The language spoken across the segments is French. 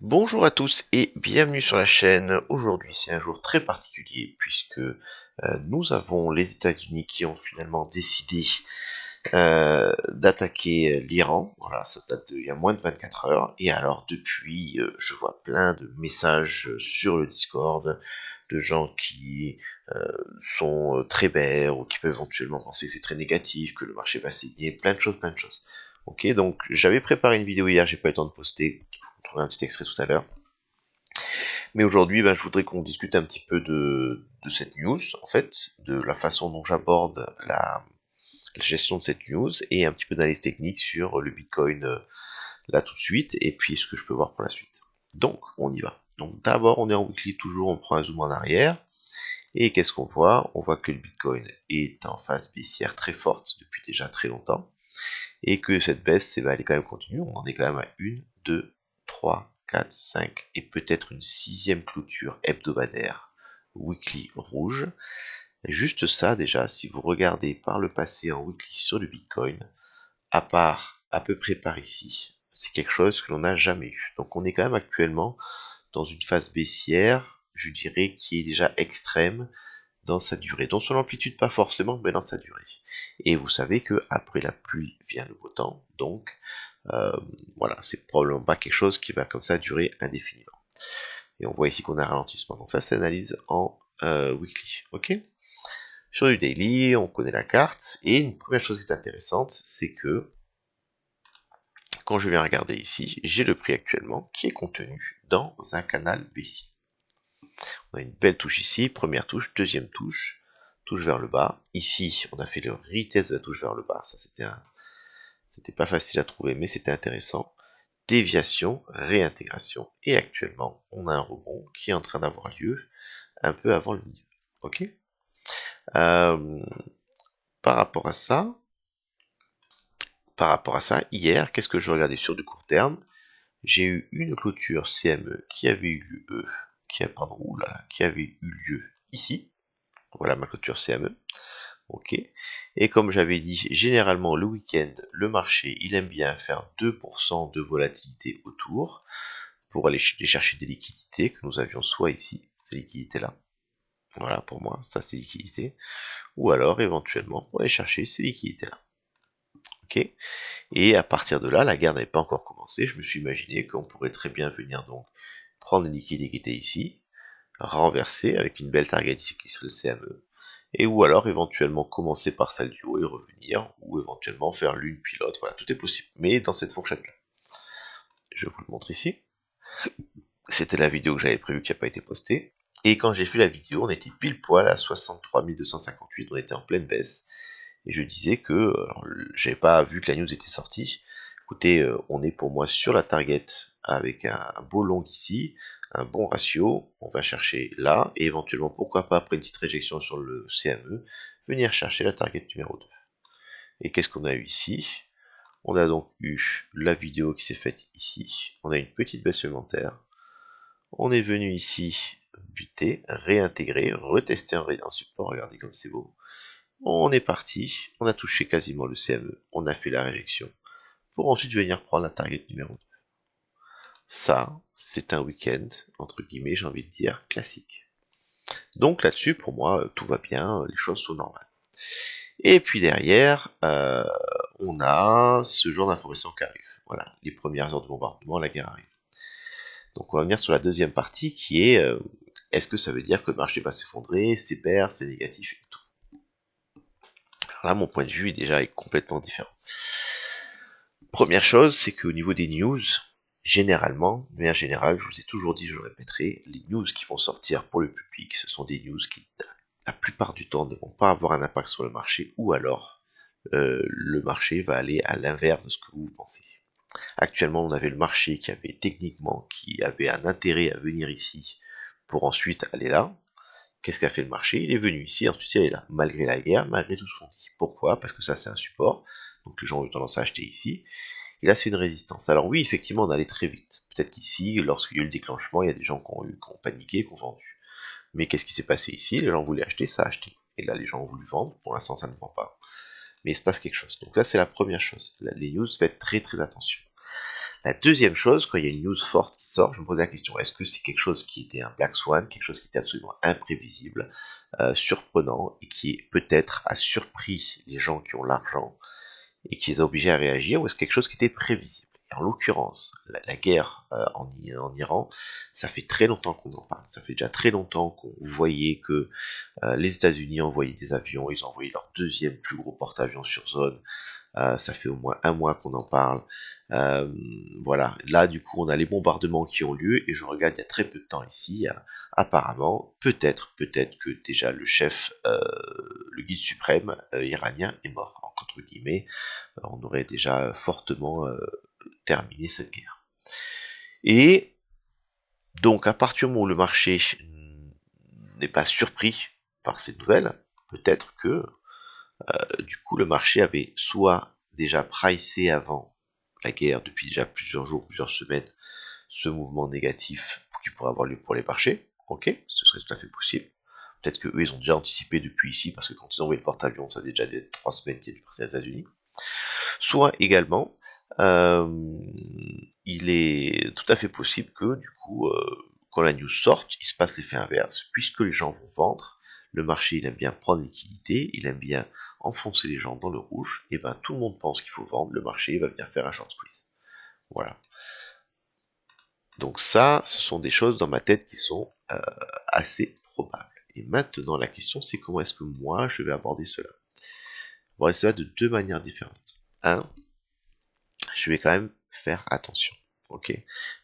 Bonjour à tous et bienvenue sur la chaîne. Aujourd'hui c'est un jour très particulier puisque nous avons les États-Unis qui ont finalement décidé d'attaquer l'Iran. Voilà, ça date d'il y a moins de 24 heures. Et alors depuis, je vois plein de messages sur le Discord de gens qui sont très bêtes ou qui peuvent éventuellement penser que c'est très négatif, que le marché va saigner, plein de choses, plein de choses. Ok, donc j'avais préparé une vidéo hier, j'ai pas eu le temps de poster. Je vous trouverai un petit extrait tout à l'heure. Mais aujourd'hui, je voudrais qu'on discute un petit peu de cette news, en fait, de la façon dont j'aborde la gestion de cette news et un petit peu d'analyse technique sur le Bitcoin là tout de suite et puis ce que je peux voir pour la suite. Donc, on y va. Donc d'abord, on est en weekly toujours, on prend un zoom en arrière. Et qu'est-ce qu'on voit? On voit que le Bitcoin est en phase baissière très forte depuis déjà très longtemps et que cette baisse, elle est quand même continue. On en est quand même à 1, 2, 3, 4, 5 et peut-être une sixième clôture hebdomadaire weekly rouge. Et juste ça déjà, si vous regardez par le passé en weekly sur le Bitcoin, à part à peu près par ici, c'est quelque chose que l'on n'a jamais eu. Donc on est quand même actuellement dans une phase baissière, je dirais, qui est déjà extrême dans sa durée. Dans son amplitude, pas forcément, mais dans sa durée. Et vous savez que après la pluie vient le beau temps, donc euh, voilà, c'est probablement pas quelque chose qui va comme ça durer indéfiniment. Et on voit ici qu'on a un ralentissement. Donc ça, c'est l'analyse en weekly. Ok. Sur du daily, on connaît la carte. Et une première chose qui est intéressante, c'est que quand je viens regarder ici, j'ai le prix actuellement qui est contenu dans un canal baissier. On a une belle touche ici, première touche, deuxième touche, touche vers le bas. Ici, on a fait le retest de la touche vers le bas. Ça, c'était pas facile à trouver, mais c'était intéressant. Déviation, réintégration. Et actuellement, on a un rebond qui est en train d'avoir lieu un peu avant le milieu. Ok. Euh, par rapport à ça, hier, qu'est-ce que je regardais sur du court terme? J'ai eu une clôture CME qui avait eu lieu, qui avait eu lieu ici. Voilà ma clôture CME. Ok. Et comme j'avais dit, généralement le week-end, le marché, il aime bien faire 2% de volatilité autour pour aller chercher des liquidités que nous avions soit ici, ces liquidités-là. Voilà, pour moi, ça c'est liquidité. Ou alors, éventuellement, pour aller chercher ces liquidités-là. Ok. Et à partir de là, la guerre n'avait pas encore commencé. Je me suis imaginé qu'on pourrait très bien venir donc prendre une liquidité qui était ici, renverser avec une belle target ici qui serait le CME, et ou alors éventuellement commencer par celle du haut et revenir, ou éventuellement faire l'une puis l'autre, voilà, tout est possible, mais dans cette fourchette-là. Je vais vous le montrer ici. C'était la vidéo que j'avais prévue qui n'a pas été postée, et quand j'ai fait la vidéo, on était pile poil à 63 258, on était en pleine baisse, et je disais que, j'avais pas vu que la news était sortie. Écoutez, on est pour moi sur la target avec un beau long ici, un bon ratio, on va chercher là, et éventuellement, pourquoi pas, après une petite réjection sur le CME, venir chercher la target numéro 2. Et qu'est-ce qu'on a eu ici? On a donc eu la vidéo qui s'est faite ici, on a une petite baisse supplémentaire, on est venu ici buter, réintégrer, retester un support, regardez comme c'est beau. On est parti, on a touché quasiment le CME, on a fait la réjection, pour ensuite venir prendre la target numéro 2. Ça, c'est un week-end, entre guillemets, j'ai envie de dire, classique. Donc là-dessus, pour moi, tout va bien, les choses sont normales. Et puis derrière, on a ce genre d'informations qui arrivent. Voilà, les premières heures de bombardement, la guerre arrive. Donc on va venir sur la deuxième partie qui est, est-ce que ça veut dire que le marché va s'effondrer, c'est bear, c'est négatif et tout. Alors là, mon point de vue est déjà complètement différent. Première chose, c'est qu'au niveau des news, généralement, de manière générale, je vous ai toujours dit, je le répéterai, les news qui vont sortir pour le public, ce sont des news qui, la plupart du temps, ne vont pas avoir un impact sur le marché, ou alors le marché va aller à l'inverse de ce que vous pensez. Actuellement, on avait le marché qui avait techniquement, qui avait un intérêt à venir ici pour ensuite aller là. Qu'est-ce qu'a fait le marché? Il est venu ici, ensuite il est là, malgré la guerre, malgré tout ce qu'on dit. Pourquoi? Parce que ça c'est un support, donc les gens ont eu tendance à acheter ici, et là c'est une résistance. Alors oui, effectivement, on allait très vite. Peut-être qu'ici, lorsqu'il y a eu le déclenchement, il y a des gens qui ont paniqué, qui ont vendu. Mais qu'est-ce qui s'est passé ici? Les gens voulaient acheter, ça a acheté. Et là, les gens ont voulu vendre, pour l'instant ça ne vend pas. Mais il se passe quelque chose. Donc là, c'est la première chose. Là, les news, faites très très attention. La deuxième chose, quand il y a une news forte qui sort, je me pose la question, est-ce que c'est quelque chose qui était un Black Swan, quelque chose qui était absolument imprévisible, surprenant, et qui peut-être a surpris les gens qui ont l'argent, et qui les a obligés à réagir, ou est-ce quelque chose qui était prévisible? Et en l'occurrence, la guerre en Iran, ça fait très longtemps qu'on en parle. Ça fait déjà très longtemps qu'on voyait que les États-Unis envoyaient des avions, ils ont envoyé leur deuxième plus gros porte-avions sur zone. Ça fait au moins un mois qu'on en parle. Voilà, là du coup on a les bombardements qui ont lieu et je regarde il y a très peu de temps ici, apparemment, peut-être que déjà le chef, le guide suprême iranien est mort, entre guillemets, on aurait déjà fortement terminé cette guerre. Et donc à partir du moment où le marché n'est pas surpris par ces nouvelles, peut-être que du coup le marché avait soit déjà pricé avant la guerre depuis déjà plusieurs jours, plusieurs semaines, ce mouvement négatif qui pourrait avoir lieu pour les marchés. Ok, ce serait tout à fait possible. Peut-être qu'eux, ils ont déjà anticipé depuis ici, parce que quand ils ont envoyé le porte-avions, ça faisait déjà 3 semaines qu'il est parti des États-Unis. Soit également, euh, il est tout à fait possible que, du coup, quand la news sorte, il se passe l'effet inverse, puisque les gens vont vendre, le marché, il aime bien prendre liquidité, il aime bien enfoncer les gens dans le rouge, et ben tout le monde pense qu'il faut vendre, le marché va venir faire un short squeeze. Voilà. Donc ça, ce sont des choses dans ma tête qui sont assez probables. Et maintenant, la question, c'est comment est-ce que moi, je vais aborder cela? Aborder cela de deux manières différentes. Un, je vais quand même faire attention. Ok,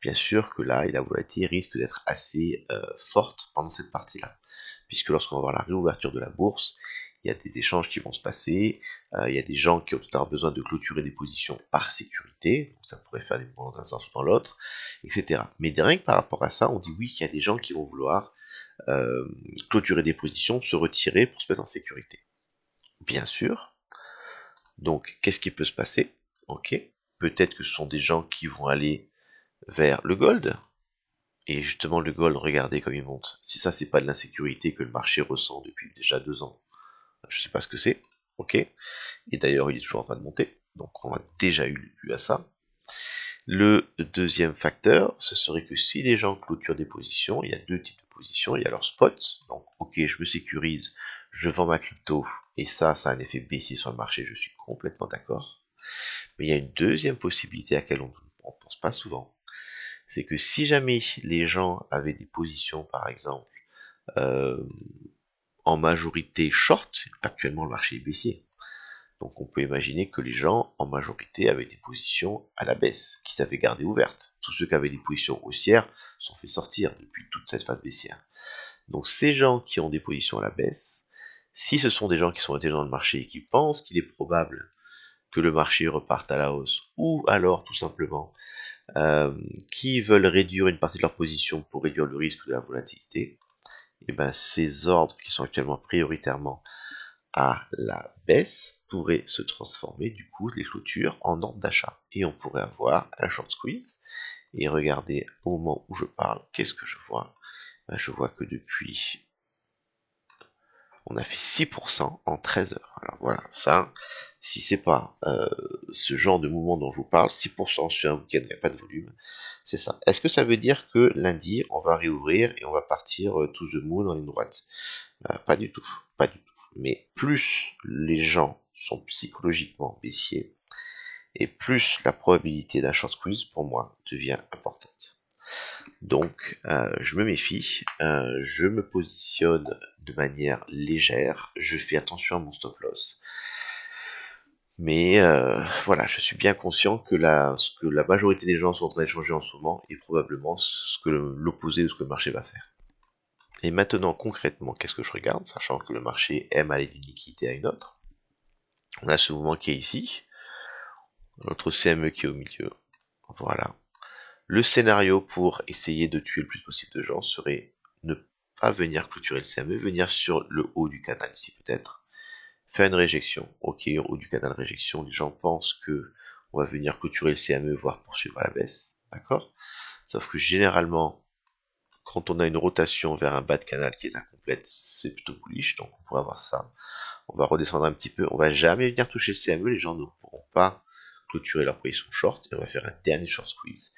bien sûr que là, la volatilité risque d'être assez forte pendant cette partie-là, puisque lorsqu'on va voir la réouverture de la bourse, il y a des échanges qui vont se passer, il y a des gens qui ont tout à l'heure besoin de clôturer des positions par sécurité, donc ça pourrait faire des mouvements dans un sens ou dans l'autre, etc. Mais rien que par rapport à ça, on dit oui qu'il y a des gens qui vont vouloir clôturer des positions, se retirer pour se mettre en sécurité. Bien sûr. Donc, qu'est-ce qui peut se passer? Ok. Peut-être que ce sont des gens qui vont aller vers le gold. Et justement, le gold, regardez comme il monte. Si ça, c'est pas de l'insécurité que le marché ressent depuis déjà 2 ans, je sais pas ce que c'est. Ok. Et d'ailleurs, il est toujours en train de monter. Donc, on a déjà eu à ça. Le deuxième facteur, ce serait que si les gens clôturent des positions, il y a deux types de positions. Il y a leur spot. Donc, ok, je me sécurise, je vends ma crypto. Et ça a un effet baissier sur le marché. Je suis complètement d'accord. Mais il y a une deuxième possibilité à laquelle on ne pense pas souvent. C'est que si jamais les gens avaient des positions, par exemple, euh, en majorité short, actuellement le marché est baissier. Donc on peut imaginer que les gens, en majorité, avaient des positions à la baisse, qui s'avaient gardées ouvertes. Tous ceux qui avaient des positions haussières sont fait sortir depuis toute cette phase baissière. Donc ces gens qui ont des positions à la baisse, si ce sont des gens qui sont intelligents dans le marché et qui pensent qu'il est probable que le marché reparte à la hausse, ou alors tout simplement qui veulent réduire une partie de leur position pour réduire le risque de la volatilité, et ben ces ordres qui sont actuellement prioritairement à la baisse pourraient se transformer du coup les clôtures en ordre d'achat et on pourrait avoir un short squeeze. Et regardez au moment où je parle, qu'est-ce que je vois? Ben, je vois que depuis on a fait 6% en 13 heures. Alors voilà, ça, si c'est pas ce genre de mouvement dont je vous parle, 6% sur un week-end, il n'y a pas de volume, c'est ça. Est-ce que ça veut dire que lundi, on va réouvrir et on va partir to the moon en ligne droite? Pas du tout, pas du tout. Mais plus les gens sont psychologiquement baissiers, et plus la probabilité d'un short squeeze, pour moi, devient importante. Donc, je me méfie, je me positionne de manière légère, je fais attention à mon stop loss. Mais voilà, je suis bien conscient que ce que la majorité des gens sont en train d'échanger en ce moment est probablement ce que l'opposé de ce que le marché va faire. Et maintenant, concrètement, qu'est-ce que je regarde, sachant que le marché aime aller d'une liquidité à une autre? On a ce mouvement qui est ici, notre CME qui est au milieu. Voilà. Le scénario pour essayer de tuer le plus possible de gens serait ne pas venir clôturer le CME, venir sur le haut du canal ici peut-être, faire une réjection. Ok, au haut du canal réjection, les gens pensent que on va venir clôturer le CME, voire poursuivre à la baisse, d'accord? Sauf que généralement, quand on a une rotation vers un bas de canal qui est incomplète, c'est plutôt bullish, donc on pourrait avoir ça. On va redescendre un petit peu, on va jamais venir toucher le CME, les gens ne pourront pas clôturer leur position short et on va faire un dernier short squeeze.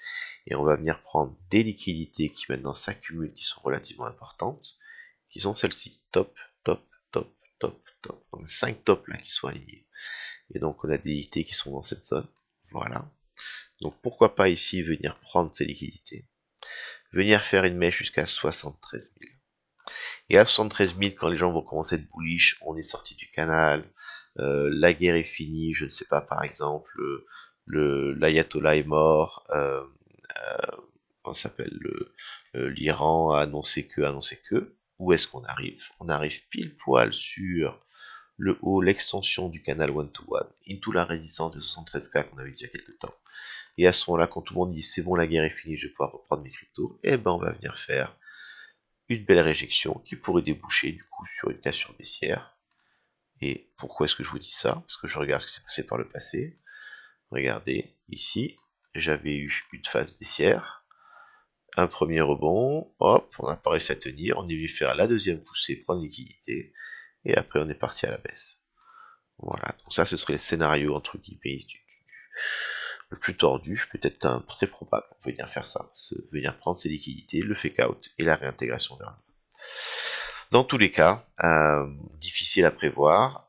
Et on va venir prendre des liquidités qui maintenant s'accumulent, qui sont relativement importantes, qui sont celles-ci. Top, top, top, top, top. On a 5 tops là qui sont alignés. Et donc on a des liquidités qui sont dans cette zone. Voilà. Donc pourquoi pas ici venir prendre ces liquidités. Venir faire une mèche jusqu'à 73 000. Et à 73 000, quand les gens vont commencer à être bullish, on est sorti du canal, la guerre est finie, je ne sais pas, par exemple, l'ayatollah est mort, on s'appelle l'Iran a annoncé que, où est-ce qu'on arrive? On arrive pile poil sur le haut, l'extension du canal one-to-one, into la résistance des 73K qu'on avait dit il y a quelques temps. Et à ce moment-là, quand tout le monde dit c'est bon, la guerre est finie, je vais pouvoir reprendre mes cryptos, et ben on va venir faire une belle réjection qui pourrait déboucher du coup sur une cassure baissière. Et pourquoi est-ce que je vous dis ça? Parce que je regarde ce qui s'est passé par le passé. Regardez, ici, j'avais eu une phase baissière, un premier rebond, hop, on n'a pas réussi à tenir, on est venu faire la deuxième poussée, prendre liquidité, et après on est parti à la baisse. Voilà, donc ça ce serait le scénario entre guillemets le plus tordu, peut-être un très probable, on peut venir faire ça, venir prendre ses liquidités, le fake out et la réintégration vers le bas. Dans tous les cas, difficile à prévoir,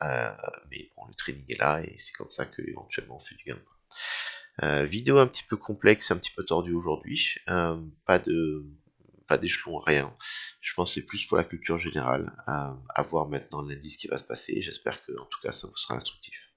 mais bon, le trading est là et c'est comme ça que éventuellement on fait du gain. Vidéo un petit peu complexe, un petit peu tordue aujourd'hui, pas d'échelon, rien. Je pense que c'est plus pour la culture générale, à voir maintenant l'indice qui va se passer. J'espère que en tout cas ça vous sera instructif.